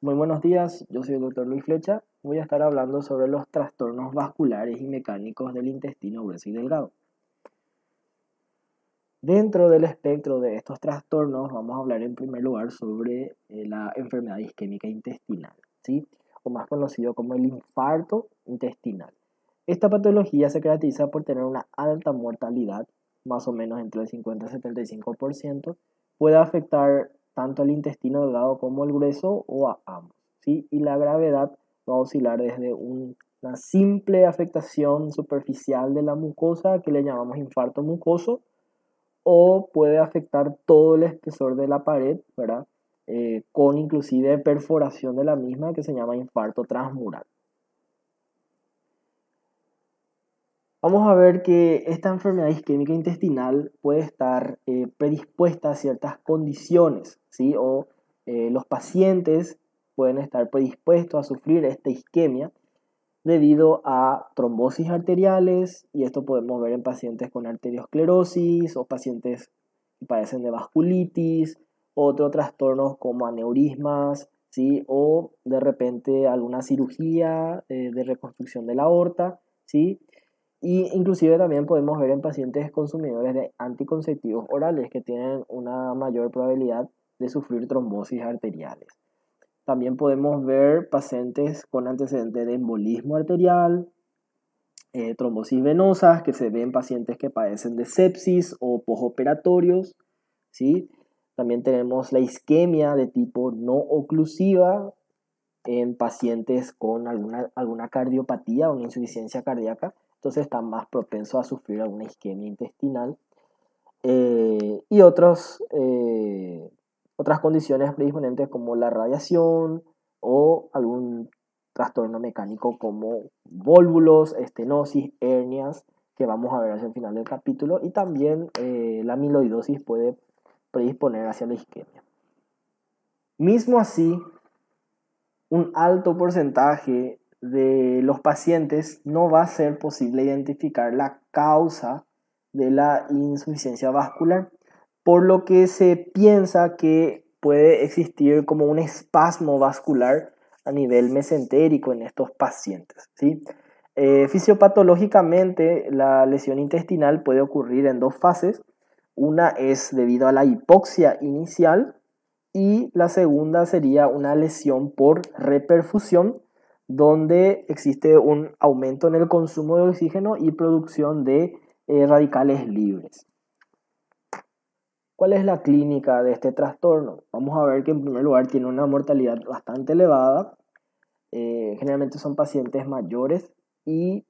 Muy buenos días, yo soy el doctor Luis Flecha. Voy a estar hablando sobre los trastornos vasculares y mecánicos del intestino grueso y delgado. Dentro del espectro de estos trastornos vamos a hablar en primer lugar sobre la enfermedad isquémica intestinal, ¿sí? O más conocido como el infarto intestinal. Esta patología se caracteriza por tener una alta mortalidad, más o menos entre el 50 y 75%. Puede afectar tanto al intestino delgado como el grueso o a ambos, ¿sí? Y la gravedad va a oscilar desde una simple afectación superficial de la mucosa, que le llamamos infarto mucoso, o puede afectar todo el espesor de la pared, ¿verdad? Con inclusive perforación de la misma, que se llama infarto transmural. Vamos a ver que esta enfermedad isquémica intestinal puede estar predispuesta a ciertas condiciones, ¿sí? O los pacientes pueden estar predispuestos a sufrir esta isquemia debido a trombosis arteriales, y esto podemos ver en pacientes con arteriosclerosis o pacientes que padecen de vasculitis, otros trastornos como aneurismas, ¿sí? O de repente alguna cirugía de reconstrucción de la aorta, ¿sí? Y inclusive también podemos ver en pacientes consumidores de anticonceptivos orales que tienen una mayor probabilidad de sufrir trombosis arteriales. También podemos ver pacientes con antecedentes de embolismo arterial, trombosis venosas, que se ven en pacientes que padecen de sepsis o postoperatorios, ¿sí? También tenemos la isquemia de tipo no oclusiva en pacientes con alguna cardiopatía o una insuficiencia cardíaca, entonces están más propensos a sufrir alguna isquemia intestinal. Y otras condiciones predisponentes como la radiación o algún trastorno mecánico como vólvulos, estenosis, hernias, que vamos a ver hacia el final del capítulo, y también la amiloidosis puede predisponer hacia la isquemia. Mismo así, un alto porcentaje de los pacientes no va a ser posible identificar la causa de la insuficiencia vascular, por lo que se piensa que puede existir como un espasmo vascular a nivel mesentérico en estos pacientes, ¿sí? Fisiopatológicamente, la lesión intestinal puede ocurrir en dos fases. Una es debido a la hipoxia inicial, y la segunda sería una lesión por reperfusión, donde existe un aumento en el consumo de oxígeno y producción de radicales libres. ¿Cuál es la clínica de este trastorno? Vamos a ver que en primer lugar tiene una mortalidad bastante elevada. Generalmente son pacientes mayores y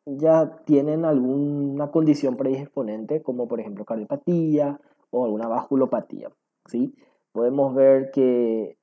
ya tienen alguna condición predisponente, como por ejemplo cardiopatía o alguna vasculopatía, ¿sí? Podemos ver que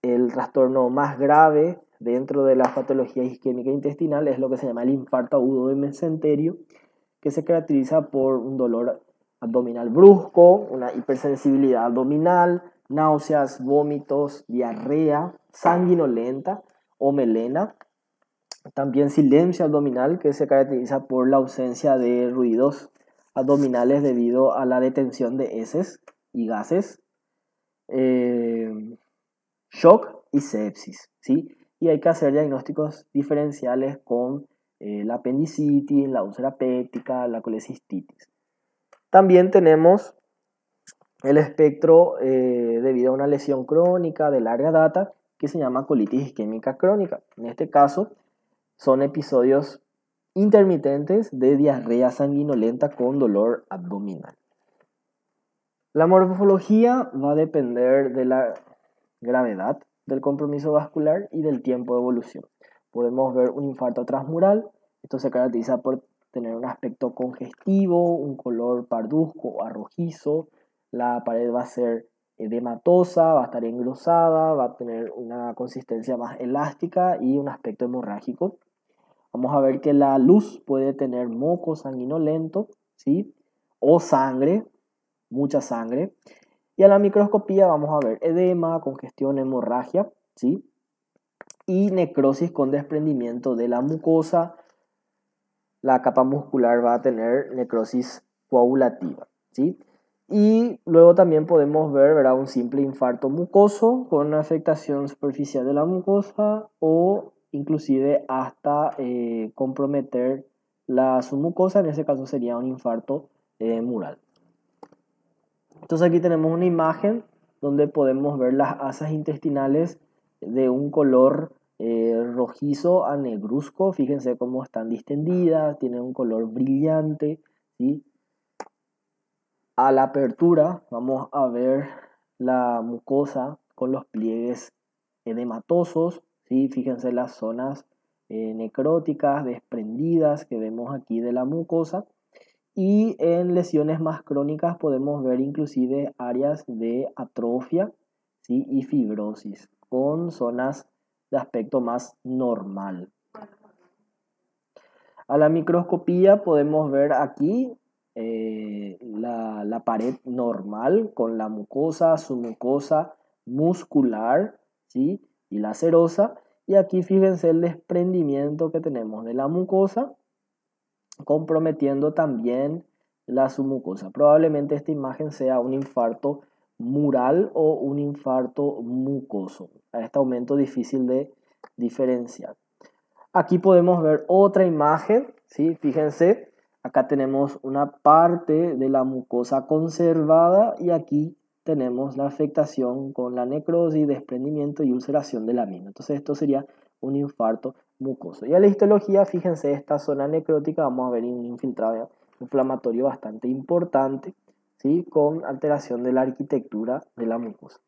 el trastorno más grave dentro de la patología isquémica intestinal es lo que se llama el infarto agudo de mesenterio, que se caracteriza por un dolor abdominal brusco, una hipersensibilidad abdominal, náuseas, vómitos, diarrea, sanguinolenta o melena. También silencio abdominal, que se caracteriza por la ausencia de ruidos abdominales debido a la detención de heces y gases. Shock y sepsis, ¿sí? Y hay que hacer diagnósticos diferenciales con la apendicitis, la úlcera péptica, la colecistitis. También tenemos el espectro debido a una lesión crónica de larga data que se llama colitis isquémica crónica. En este caso son episodios intermitentes de diarrea sanguinolenta con dolor abdominal. La morfología va a depender de la gravedad del compromiso vascular y del tiempo de evolución. Podemos ver un infarto transmural. Esto se caracteriza por tener un aspecto congestivo, un color parduzco o arrojizo. La pared va a ser edematosa, va a estar engrosada, va a tener una consistencia más elástica y un aspecto hemorrágico. Vamos a ver que la luz puede tener moco sanguinolento, ¿sí? O sangre, mucha sangre. Y a la microscopía vamos a ver edema, congestión, hemorragia, ¿sí? Y necrosis con desprendimiento de la mucosa. La capa muscular va a tener necrosis coagulativa, ¿sí? Y luego también podemos ver, ¿verdad?, un simple infarto mucoso con una afectación superficial de la mucosa o inclusive hasta comprometer la submucosa. En ese caso sería un infarto mural. Entonces aquí tenemos una imagen donde podemos ver las asas intestinales de un color rojizo a negruzco. Fíjense cómo están distendidas, tienen un color brillante, ¿sí? A la apertura vamos a ver la mucosa con los pliegues edematosos, ¿sí? Fíjense las zonas necróticas, desprendidas que vemos aquí de la mucosa. Y en lesiones más crónicas podemos ver inclusive áreas de atrofia, ¿sí?, y fibrosis, con zonas de aspecto más normal. A la microscopía podemos ver aquí la pared normal con la mucosa, submucosa, muscular, ¿sí?, y la serosa. Y aquí fíjense el desprendimiento que tenemos de la mucosa, comprometiendo también la submucosa. Probablemente esta imagen sea un infarto mural o un infarto mucoso. A este aumento difícil de diferenciar. Aquí podemos ver otra imagen, ¿sí? Fíjense, acá tenemos una parte de la mucosa conservada y aquí tenemos la afectación con la necrosis, desprendimiento y ulceración de la misma. Entonces esto sería un infarto mucoso. Y a la histología, fíjense, esta zona necrótica, vamos a ver un infiltrado inflamatorio bastante importante, ¿sí?, con alteración de la arquitectura de la mucosa.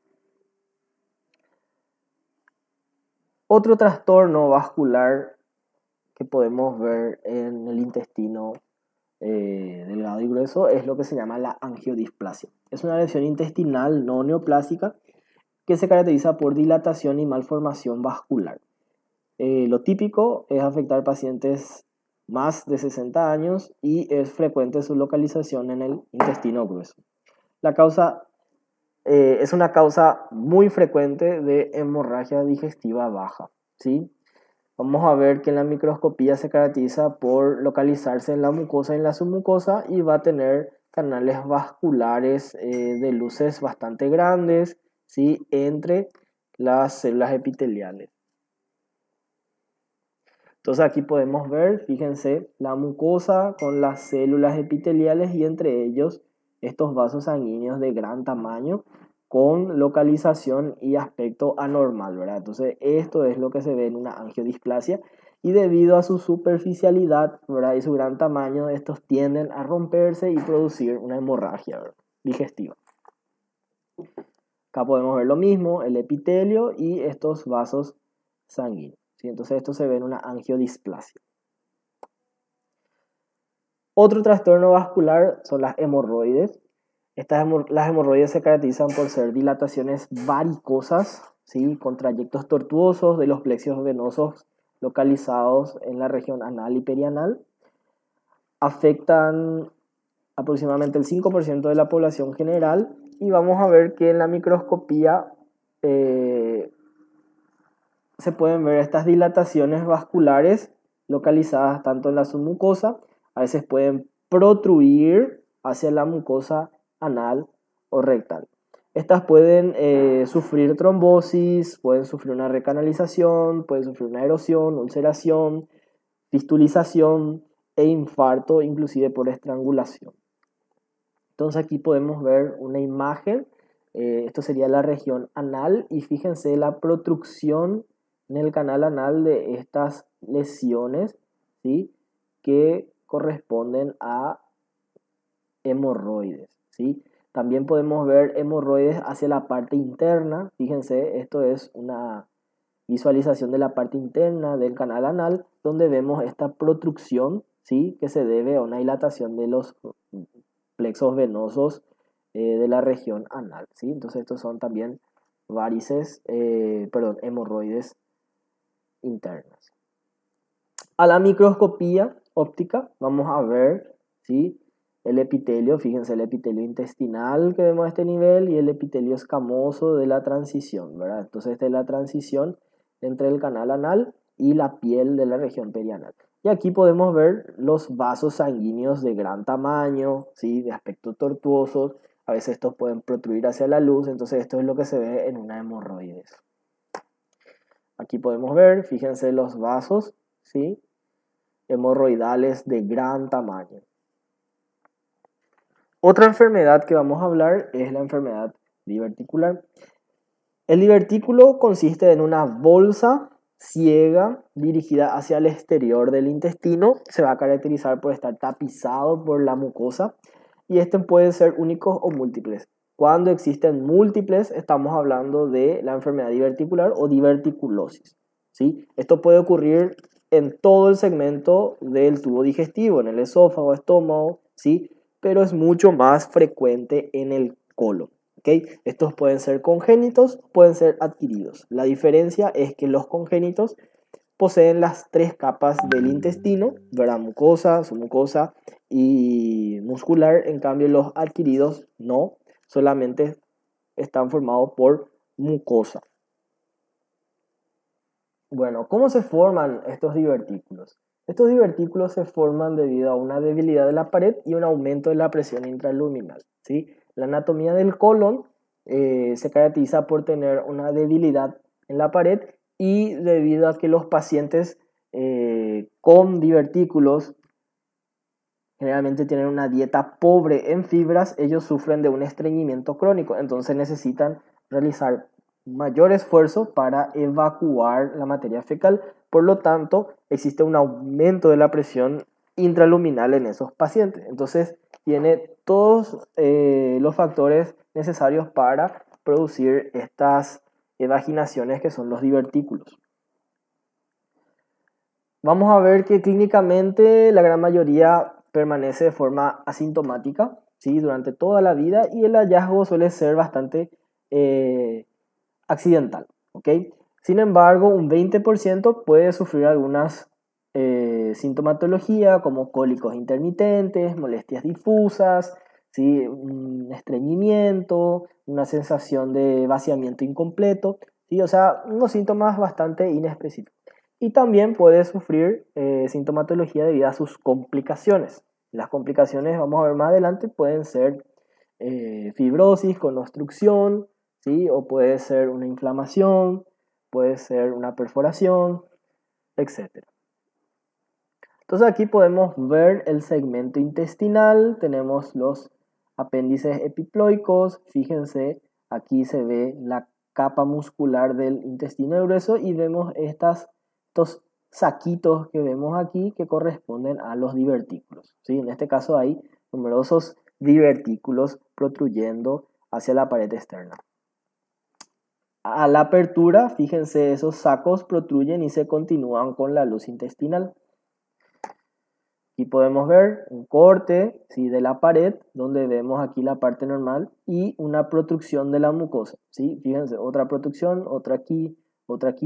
Otro trastorno vascular que podemos ver en el intestino delgado y grueso es lo que se llama la angiodisplasia. Es una lesión intestinal no neoplásica que se caracteriza por dilatación y malformación vascular. Lo típico es afectar pacientes más de 60 años y es frecuente su localización en el intestino grueso. La causa es una causa muy frecuente de hemorragia digestiva baja, ¿sí? Vamos a ver que en la microscopía se caracteriza por localizarse en la mucosa y en la submucosa y va a tener canales vasculares de luces bastante grandes, ¿sí?, entre las células epiteliales. Entonces aquí podemos ver, fíjense, la mucosa con las células epiteliales y entre ellos estos vasos sanguíneos de gran tamaño con localización y aspecto anormal, ¿verdad? Entonces esto es lo que se ve en una angiodisplasia y debido a su superficialidad, ¿verdad?, y su gran tamaño, estos tienden a romperse y producir una hemorragia, ¿verdad?, digestiva. Acá podemos ver lo mismo, el epitelio y estos vasos sanguíneos, ¿sí? Entonces esto se ve en una angiodisplasia. Otro trastorno vascular son las hemorroides. Las hemorroides se caracterizan por ser dilataciones varicosas, ¿sí?, con trayectos tortuosos de los plexos venosos localizados en la región anal y perianal. Afectan aproximadamente el 5% de la población general y vamos a ver que en la microscopía se pueden ver estas dilataciones vasculares localizadas tanto en la submucosa, a veces pueden protruir hacia la mucosa anal o rectal. Estas pueden sufrir trombosis, pueden sufrir una recanalización, pueden sufrir una erosión, ulceración, fistulización e infarto, inclusive por estrangulación. Entonces aquí podemos ver una imagen, esto sería la región anal y fíjense la protrucción en el canal anal de estas lesiones, ¿sí?, que corresponden a hemorroides, ¿sí? También podemos ver hemorroides hacia la parte interna, fíjense, esto es una visualización de la parte interna del canal anal, donde vemos esta protrucción, ¿sí?, que se debe a una dilatación de los plexos venosos de la región anal, ¿sí? Entonces estos son también hemorroides internas. A la microscopía óptica vamos a ver, ¿sí?, el epitelio, fíjense el epitelio intestinal que vemos a este nivel y el epitelio escamoso de la transición, ¿verdad? Entonces esta es la transición entre el canal anal y la piel de la región perianal. Y aquí podemos ver los vasos sanguíneos de gran tamaño, ¿sí?, de aspecto tortuoso, A veces estos pueden protruir hacia la luz, entonces esto es lo que se ve en una hemorroides. Aquí podemos ver, fíjense los vasos, ¿sí? Hemorroidales de gran tamaño. Otra enfermedad que vamos a hablar es la enfermedad diverticular. El divertículo consiste en una bolsa ciega dirigida hacia el exterior del intestino. Se va a caracterizar por estar tapizado por la mucosa y estos pueden ser únicos o múltiples. Cuando existen múltiples, estamos hablando de la enfermedad diverticular o diverticulosis, ¿sí? Esto puede ocurrir en todo el segmento del tubo digestivo, en el esófago, estómago, ¿sí? Pero es mucho más frecuente en el colon. ¿Okay? Estos pueden ser congénitos, pueden ser adquiridos. La diferencia es que los congénitos poseen las tres capas del intestino, ¿verdad? Mucosa, submucosa y muscular. En cambio, los adquiridos no, solamente están formados por mucosa. Bueno, ¿cómo se forman estos divertículos? Estos divertículos se forman debido a una debilidad de la pared y un aumento de la presión intraluminal, ¿sí? La anatomía del colon se caracteriza por tener una debilidad en la pared y debido a que los pacientes con divertículos generalmente tienen una dieta pobre en fibras, ellos sufren de un estreñimiento crónico, entonces necesitan realizar mayor esfuerzo para evacuar la materia fecal. Por lo tanto, existe un aumento de la presión intraluminal en esos pacientes. Entonces, tiene todos los factores necesarios para producir estas evaginaciones que son los divertículos. Vamos a ver que clínicamente la gran mayoría permanece de forma asintomática, ¿sí? Durante toda la vida y el hallazgo suele ser bastante accidental, ¿ok? Sin embargo, un 20% puede sufrir algunas sintomatología como cólicos intermitentes, molestias difusas, ¿sí? Un estreñimiento, una sensación de vaciamiento incompleto, ¿sí? O sea, unos síntomas bastante inespecíficos. Y también puede sufrir sintomatología debido a sus complicaciones. Las complicaciones, vamos a ver más adelante, pueden ser fibrosis con obstrucción, ¿sí? O puede ser una inflamación, puede ser una perforación, etc. Entonces aquí podemos ver el segmento intestinal, tenemos los apéndices epiploicos, fíjense, aquí se ve la capa muscular del intestino grueso y vemos estos saquitos que vemos aquí que corresponden a los divertículos, ¿sí? En este caso hay numerosos divertículos protruyendo hacia la pared externa. A la apertura, fíjense, esos sacos protruyen y se continúan con la luz intestinal. Aquí podemos ver un corte, ¿sí? De la pared, donde vemos aquí la parte normal y una protrucción de la mucosa, ¿sí? Fíjense, otra protrucción, otra aquí,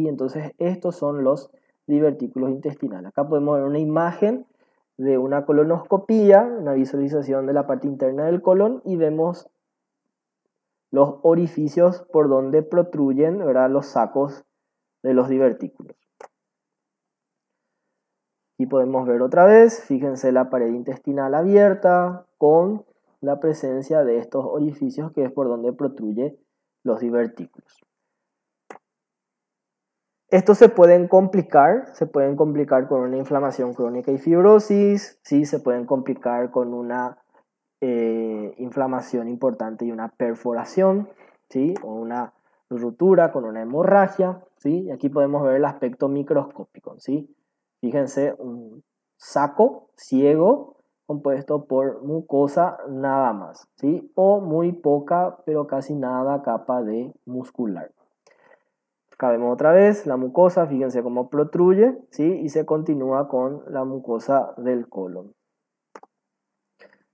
entonces estos son los divertículos intestinales. Acá podemos ver una imagen de una colonoscopía, una visualización de la parte interna del colon y vemos los orificios por donde protruyen, ¿verdad? Los sacos de los divertículos. Aquí podemos ver otra vez, fíjense la pared intestinal abierta con la presencia de estos orificios que es por donde protruye los divertículos. Estos se pueden complicar con una inflamación crónica y fibrosis, ¿sí? Se pueden complicar con una inflamación importante y una perforación, ¿sí? O una ruptura con una hemorragia, ¿sí? Y aquí podemos ver el aspecto microscópico, ¿sí? Fíjense, un saco ciego compuesto por mucosa nada más, ¿sí? O muy poca, pero casi nada capa de muscular. Acá vemos otra vez la mucosa, fíjense cómo protruye, ¿sí? Y se continúa con la mucosa del colon.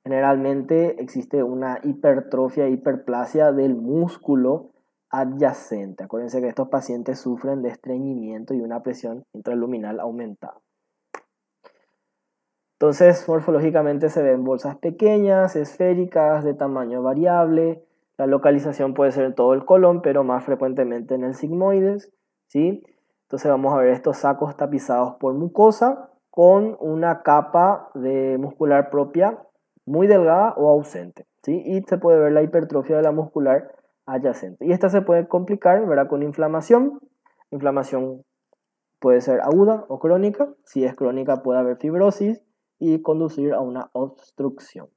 Generalmente existe una hipertrofia, hiperplasia del músculo adyacente. Acuérdense que estos pacientes sufren de estreñimiento y una presión intraluminal aumentada. Entonces, morfológicamente se ven bolsas pequeñas, esféricas, de tamaño variable. La localización puede ser en todo el colon, pero más frecuentemente en el sigmoides, ¿sí? Entonces vamos a ver estos sacos tapizados por mucosa con una capa de muscular propia muy delgada o ausente, ¿sí? Y se puede ver la hipertrofia de la muscular adyacente. Y esta se puede complicar, ¿verdad? Con inflamación. Inflamación puede ser aguda o crónica. Si es crónica puede haber fibrosis y conducir a una obstrucción.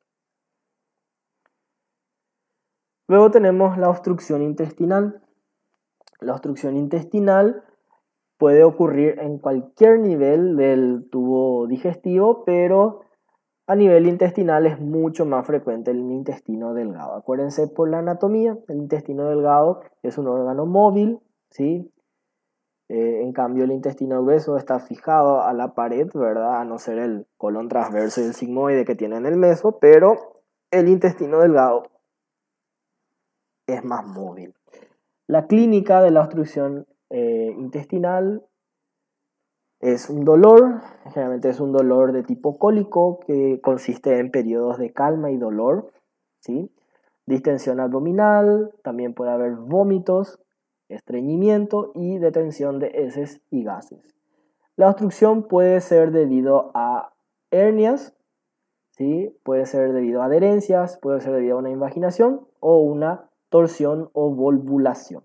Luego tenemos la obstrucción intestinal. La obstrucción intestinal puede ocurrir en cualquier nivel del tubo digestivo, pero a nivel intestinal es mucho más frecuente el intestino delgado. Acuérdense por la anatomía, el intestino delgado es un órgano móvil, ¿sí? En cambio el intestino grueso está fijado a la pared, ¿verdad? A no ser el colon transverso y el sigmoide que tiene en el meso, pero el intestino delgado es más móvil. La clínica de la obstrucción intestinal es un dolor, generalmente es un dolor de tipo cólico que consiste en periodos de calma y dolor, ¿sí? Distensión abdominal, también puede haber vómitos, estreñimiento y detención de heces y gases. La obstrucción puede ser debido a hernias, ¿sí? Puede ser debido a adherencias, puede ser debido a una invaginación o una torsión o volvulación.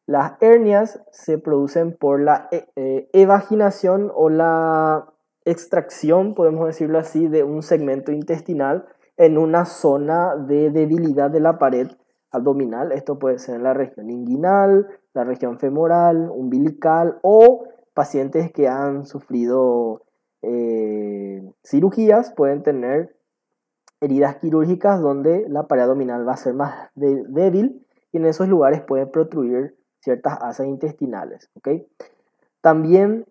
Las hernias se producen por la evaginación o la extracción, podemos decirlo así, de un segmento intestinal en una zona de debilidad de la pared abdominal. Esto puede ser en la región inguinal, la región femoral, umbilical o pacientes que han sufrido cirugías pueden tener heridas quirúrgicas donde la pared abdominal va a ser más débil y en esos lugares pueden protruir ciertas asas intestinales, ¿ok? También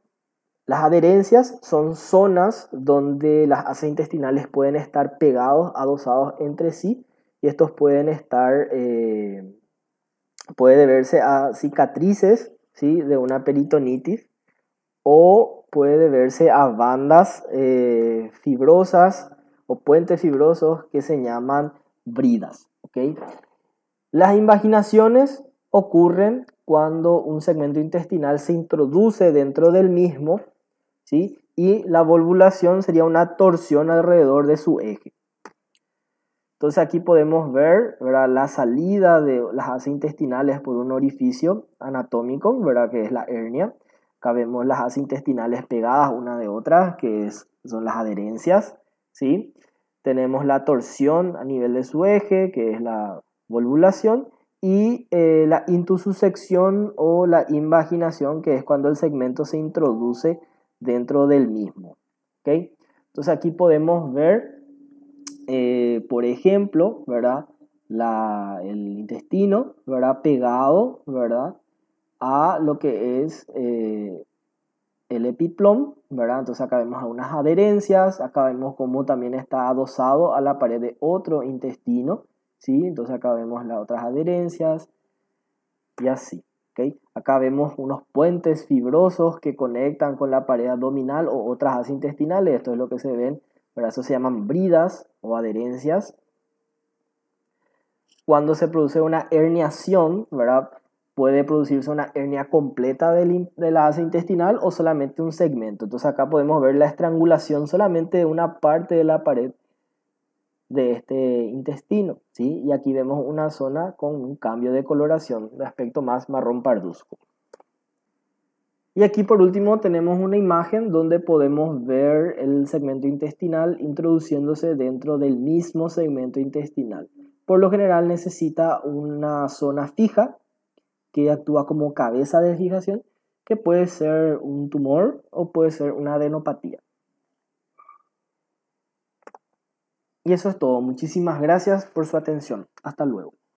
las adherencias son zonas donde las asas intestinales pueden estar pegados, adosados entre sí y estos pueden estar, puede deberse a cicatrices, ¿sí? De una peritonitis o puede deberse a bandas fibrosas o puentes fibrosos que se llaman bridas, ¿ok? Las invaginaciones ocurren cuando un segmento intestinal se introduce dentro del mismo, ¿sí? Y la volvulación sería una torsión alrededor de su eje. Entonces aquí podemos ver, ¿verdad?, la salida de las asas intestinales por un orificio anatómico, ¿verdad?, que es la hernia. Acá vemos las asas intestinales pegadas una de otra, son las adherencias, ¿sí? Tenemos la torsión a nivel de su eje, que es la volvulación, y la intussusección o la invaginación, que es cuando el segmento se introduce dentro del mismo, ¿ok? Entonces aquí podemos ver, por ejemplo, ¿verdad?, el intestino, ¿verdad?, pegado, ¿verdad?, a lo que es el epiplom, ¿verdad? Entonces acá vemos algunas adherencias, acá vemos cómo también está adosado a la pared de otro intestino, ¿sí? Entonces acá vemos las otras adherencias y así, ¿ok? Acá vemos unos puentes fibrosos que conectan con la pared abdominal o otras asas intestinales, esto es lo que se ven, ¿verdad? Eso se llaman bridas o adherencias. Cuando se produce una herniación, ¿verdad?, puede producirse una hernia completa de la asa intestinal o solamente un segmento. Entonces acá podemos ver la estrangulación solamente de una parte de la pared de este intestino, ¿sí? Y aquí vemos una zona con un cambio de coloración de aspecto más marrón parduzco. Y aquí por último tenemos una imagen donde podemos ver el segmento intestinal introduciéndose dentro del mismo segmento intestinal. Por lo general necesita una zona fija que actúa como cabeza de fijación, que puede ser un tumor o puede ser una adenopatía. Y eso es todo. Muchísimas gracias por su atención. Hasta luego.